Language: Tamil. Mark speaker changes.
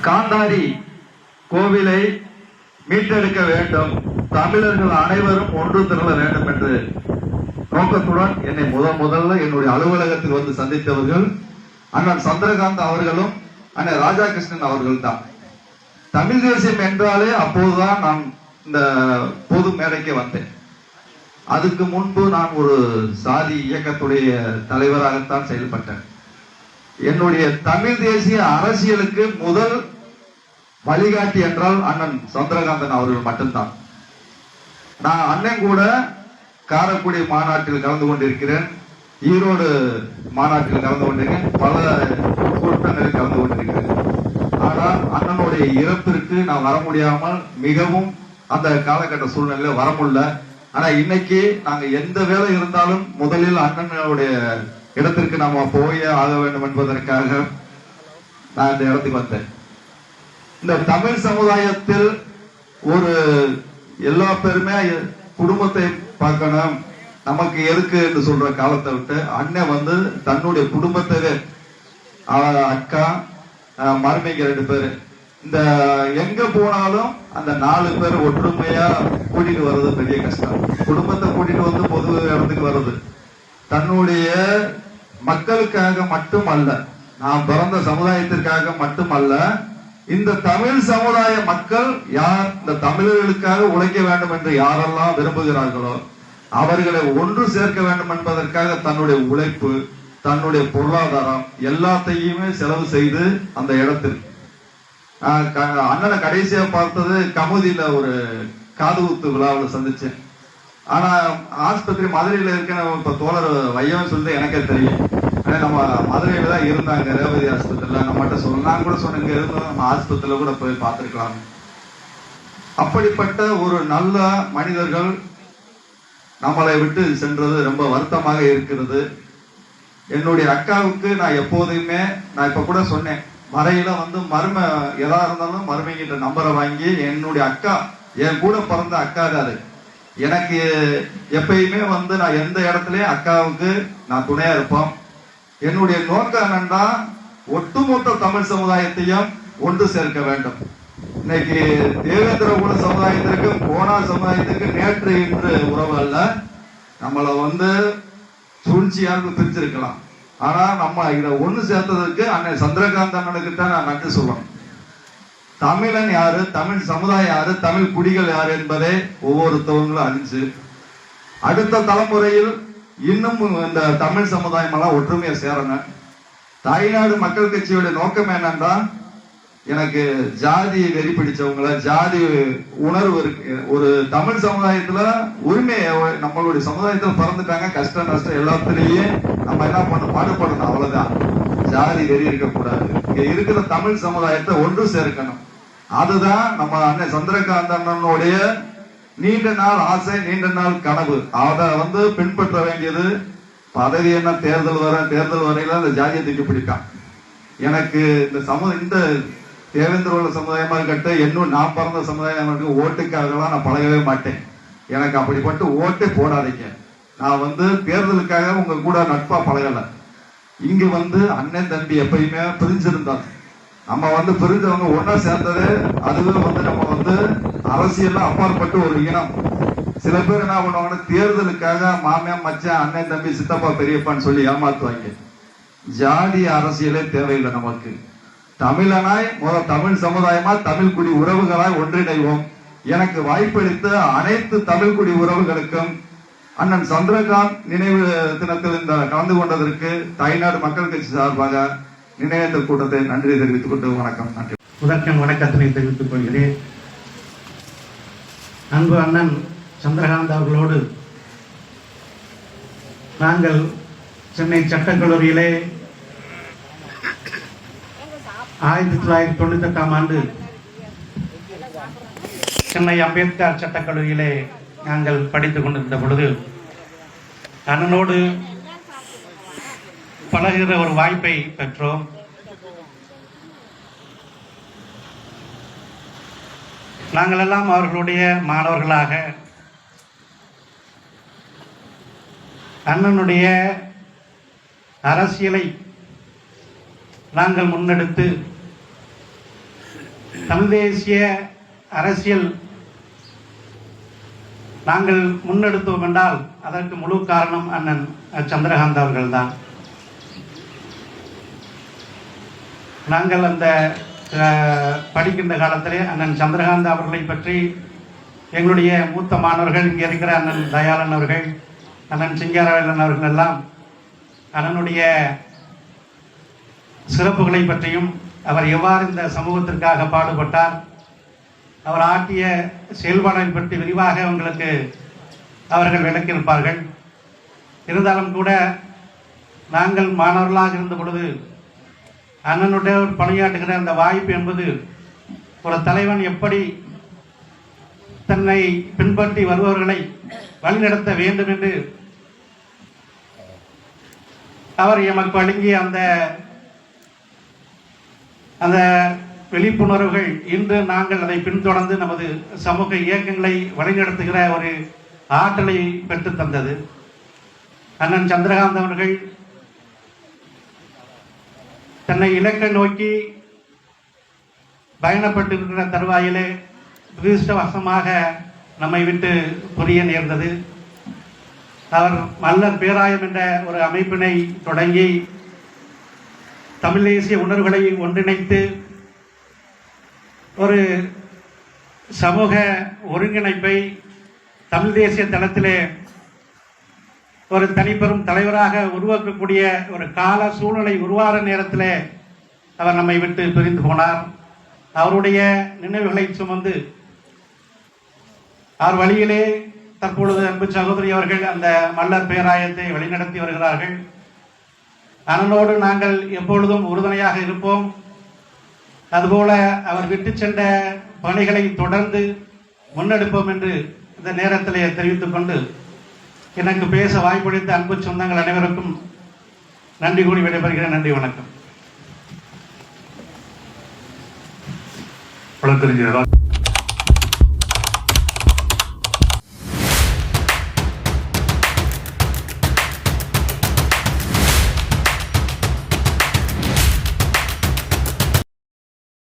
Speaker 1: காந்தாரி கோவிலை மீட்டெடுக்க வேண்டும், தமிழர்கள் அனைவரும் ஒன்று திரள வேண்டும் என்று நோக்கத்துடன் என்னை முதல்ல என்னுடைய அலுவலகத்தில் வந்து சந்தித்தவர்கள் அண்ணன் சந்திரகாந்த் அவர்களும் அண்ணன் ராஜாகிருஷ்ணன் அவர்கள் தான். தமிழ் தேசியம் என்றாலே அப்போதுதான் நான் இந்த பொது மேடைக்கு வந்தேன். அதுக்கு முன்பு நான் ஒரு சாதி இயக்கத்துடைய தலைவராகத்தான் செயல்பட்டேன். என்னுடைய தமிழ் தேசிய அரசியலுக்கு முதல் வழிகாட்டி என்றால் அண்ணன் சந்திரகாந்தன் அவர்கள் மட்டும்தான். நான் அண்ணன் கூட காரைக்குடி மாநாட்டில் கலந்து கொண்டிருக்கிறேன், ஈரோடு மாநாட்டில் கலந்து கொண்டிருக்கிறேன், பல கூட்டங்களில் கலந்து கொண்டிருக்கிறேன். ஆனால் அண்ணனுடைய இறப்பிற்கு நான் வர முடியாமல் மிகவும் அந்த காலகட்ட சூழ்நிலையில வர முடியல. ஆனா இன்னைக்கு நாங்க எந்த வேலை இருந்தாலும் முதலில் அண்ணனுடைய இடத்திற்கு நாம போயே ஆக வேண்டும் என்பதற்காக நான் இந்த இடத்துக்கு வந்தேன். இந்த தமிழ் சமுதாயத்தில் ஒரு எல்லா பேருமே குடும்பத்தை பார்க்கணும், நமக்கு எதுக்கு என்று சொல்ற காலத்தை விட்டு அண்ணன் வந்து தன்னுடைய குடும்பத்தை அக்கா மருமைங்க 2 பேரு இந்த எங்க போனாலும் அந்த 4 பேர் ஒற்றுமையா கூட்டிட்டு வர்றது பெரிய கஷ்டம். குடும்பத்தை கூட்டிட்டு வந்து பொது இடத்துக்கு வர்றது தன்னுடைய மக்களுக்காக மட்டும் அல்ல, நாம் பிறந்த சமுதாயத்திற்காக மட்டும் அல்ல, இந்த தமிழ் சமுதாய மக்கள் யார் இந்த தமிழர்களுக்காக உழைக்க வேண்டும் என்று யாரெல்லாம் விரும்புகிறார்களோ அவர்களை ஒன்று சேர்க்க வேண்டும் என்பதற்காக தன்னுடைய உழைப்பு, தன்னுடைய பொருளாதாரம் எல்லாத்தையுமே செலவு செய்து அந்த இடத்தில் அண்ணனை கடைசியா பார்த்தது கமுதியில ஒரு காது குத்து விழாவில் சந்திச்சேன். ஆனா ஆஸ்பத்திரி மதுரையில இருக்க இப்ப தோழர் வையம் சொல்லிட்டு எனக்கே தெரியும். நம்ம மதுரையில தான் இருந்தாங்க, ரேவதி ஆஸ்பத்திரியில. நம்ம மட்டும் சொல்லலாம், நான் கூட சொன்ன இங்க இருந்தோம், நம்ம ஆஸ்பத்திரியில கூட போய் பார்த்திருக்கலாம். அப்படிப்பட்ட ஒரு நல்ல மனிதர்கள் நம்மளை விட்டு சென்றது ரொம்ப வருத்தமாக இருக்கிறது. என்னுடைய அக்காவுக்கு நான் எப்போதுமே, நான் இப்ப கூட சொன்னேன், மறையில வந்து மருமை எதா இருந்தாலும் மருமைங்கிட்ட நம்பரை வாங்கி என்னுடைய அக்கா, என் கூட பிறந்த அக்கா தான், எனக்கு எப்பயுமே வந்து நான் எந்த இடத்துலயும் அக்காவுக்கு நான் துணையா இருப்போம். என்னுடைய நோக்கம் என்னன்னா ஒட்டுமொத்த தமிழ் சமுதாயத்தையும் ஒன்று சேர்க்க வேண்டும். இன்னைக்கு தேவேந்திர குல சமுதாயத்திற்கும் கோனார் சமுதாயத்திற்கு நேற்று இன்று உறவு அல்ல. நம்மள வந்து சூழ்ச்சியாக பிரிச்சிருக்கலாம், ஆனா நம்ம இதை ஒண்ணு சேர்த்ததற்கு அண்ணன் சந்திரகாந்த் அண்ணனுக்கு தான் நான் நன்றி சொல்லணும். தமிழன் யாரு, தமிழ் சமுதாயம் யாரு, தமிழ் குடிகள் யாரு என்பதை ஒவ்வொருத்தவங்களும் அறிஞ்சு அடுத்த தலைமுறையில் இன்னும் இந்த தமிழ் சமுதாயம் எல்லாம் ஒற்றுமையை சேரணும். தாய்நாடு மக்கள் கட்சியோட நோக்கம் என்னன்னா, எனக்கு ஜாதி வெறி பிடிச்சவங்கள, ஜாதி உணர்வு இருக்கு, ஒரு தமிழ் சமுதாயத்துல உரிமை, நம்மளுடைய சமுதாயத்துல பிறந்துட்டாங்க, கஷ்டம் நஷ்டம் எல்லாத்துலயும் நம்ம என்ன பண்ண பாடுபடணும், அவ்வளவுதான். ஜாதி வெறி இருக்கக்கூடாது, இங்க இருக்கிற தமிழ் சமுதாயத்தை ஒன்று சேர்க்கணும். அதுதான் நம்ம அண்ணன் சந்திரகாந்த் அண்ணனுடைய நீண்ட நாள் ஆசை, நீண்ட நாள் கனவு. அதை வந்து பின்பற்ற வேண்டியது. பதவி என்ன, தேர்தல் வரையில இந்த ஜாதியை தூக்கி பிடிக்கான். எனக்கு இந்த தேவேந்திர சமுதாயமா இருக்கட்டும், இன்னும் நான் பிறந்த சமுதாயம் இருக்கு, ஓட்டுக்காகலாம் நான் பழகவே மாட்டேன். எனக்கு அப்படிப்பட்டு ஓட்டே போடாதீங்க. நான் வந்து தேர்தலுக்காக உங்க கூட நட்பா பழகல. இங்க வந்து அண்ணன் தம்பி எப்பயுமே பிரிஞ்சிருந்தாங்க. நம்ம வந்து பிரிஞ்சவங்க ஒன்னா சேர்ந்தது, அதுவே வந்து நம்ம வந்து அரசியல் அப்பாற்பட்டு ஒரு இனம். சில பேர் என்ன பண்ணுவாங்கன்னா, தேர்தலுக்காக மாமியா மச்சான் அண்ணன் தம்பி சித்தப்பா பெரியப்பான்னு சொல்லி ஏமாத்துவாங்க. ஜாதி அரசியலே தேவையில்லை நமக்கு. தமிழனாய் தமிழ் சமுதாயமா தமிழ் குடி உறவுகளாய் ஒன்றிணைவோம். எனக்கு வாய்ப்பளித்த அனைத்து தமிழ் குடி உறவுகளுக்கும் அண்ணன் சந்திரகாந்த் நினைவு தினத்தில் இந்த கலந்து கொண்டதற்கு தாய்நாடு மக்கள் கட்சி சார்பாக நினைவேந்தல் கூட்டத்தை நன்றி தெரிவித்துக் கொண்டு வணக்கம். நன்றி.
Speaker 2: முதற்கண் வணக்கத்தினை தெரிவித்துக் கொள்கிறேன். அன்பு அண்ணன் சந்திரகாந்த் அவர்களோடு நாங்கள் சென்னை சட்டக்கல்லூரியிலே 1998ஆம் ஆண்டு சென்னை அம்பேத்கர் சட்டக்கல்லூரியிலே நாங்கள் படித்துக் கொண்டிருந்த பொழுது அண்ணனோடு பழகுகிற ஒரு வாய்ப்பை பெற்றோம். நாங்கள் எல்லாம் அவர்களுடைய மாணவர்களாக அண்ணனுடைய அரசியலை நாங்கள் முன்னெடுத்து தமிழ் தேசிய அரசியல் நாங்கள் முன்னெடுத்தோம் என்றால் அதற்கு முழு காரணம் அண்ணன் சந்திரகாந்த் அவர்கள்தான். நாங்கள் அந்த படிக்கின்ற காலத்திலே அண்ணன் சந்திரகாந்த் அவர்களை பற்றி எங்களுடைய மூத்த மாணவர்கள், இங்கே இருக்கிற அண்ணன் தயாளன் அவர்கள், அண்ணன் சிங்காரவேலன் அவர்கள் எல்லாம் அண்ணனுடைய சிறப்புகளை பற்றியும் அவர் எவ்வாறு இந்த சமூகத்திற்காக பாடுபட்டார், அவர் ஆற்றிய செயல்பாடுகளை பற்றி விரிவாக உங்களுக்கு அவர்கள் விளக்கியிருப்பார்கள். இருந்தாலும் கூட நாங்கள் மாணவர்களாக இருந்த பொழுது அண்ணனுடைய பணியாற்றுகிற அந்த வாய்ப்பு என்பது ஒரு தலைவன் எப்படி தன்னை பின்பற்றி வருபவர்களை வழிநடத்த வேண்டும் என்று அவர் எமக்கு வழங்கிய அந்த விழிப்புணர்வுகள் இன்று நாங்கள் அதை பின்தொடர்ந்து நமது சமூக இயக்கங்களை வழிநடத்துகிற ஒரு ஆற்றலை பெற்று தந்தது. அண்ணன் சந்திரகாந்த் அவர்கள் தன்னை இலக்கை நோக்கி பயணப்பட்டிருக்கிற தருவாயிலே துரதிர்ஷ்டவசமாக நம்மை விட்டு புரிய நேர்ந்தது. அவர் மல்லர் பேராயம் என்ற ஒரு அமைப்பினை தொடங்கி தமிழ் தேசிய உணர்வுகளை ஒன்றிணைத்து ஒரு சமூக ஒருங்கிணைப்பை தமிழ் தேசிய தளத்திலே ஒரு தனிப்பெரும் தலைவராக உருவாக்கக்கூடிய ஒரு கால சூழ்நிலை உருவாகிற நேரத்தில் அவர் நம்மை விட்டு பிரிந்து போனார். அவருடைய நினைவுகளை சுமந்து அவர் வழியிலே தற்பொழுது அன்பு சகோதரி அவர்கள் அந்த மல்லர் பேராயத்தை வழிநடத்தி வருகிறார்கள். அண்ணனோடு நாங்கள் எப்பொழுதும் உறுதுணையாக இருப்போம். அதுபோல அவர் விட்டு சென்ற பணிகளை தொடர்ந்து முன்னெடுப்போம் என்று இந்த நேரத்திலே தெரிவித்துக் கொண்டு எனக்கு பேச வாய்ப்பளித்த அன்பு சொந்தங்கள் அனைவருக்கும் நன்றி கூறி விடைபெறுகிறேன். நன்றி, வணக்கம்.
Speaker 3: வழக்கறிஞர்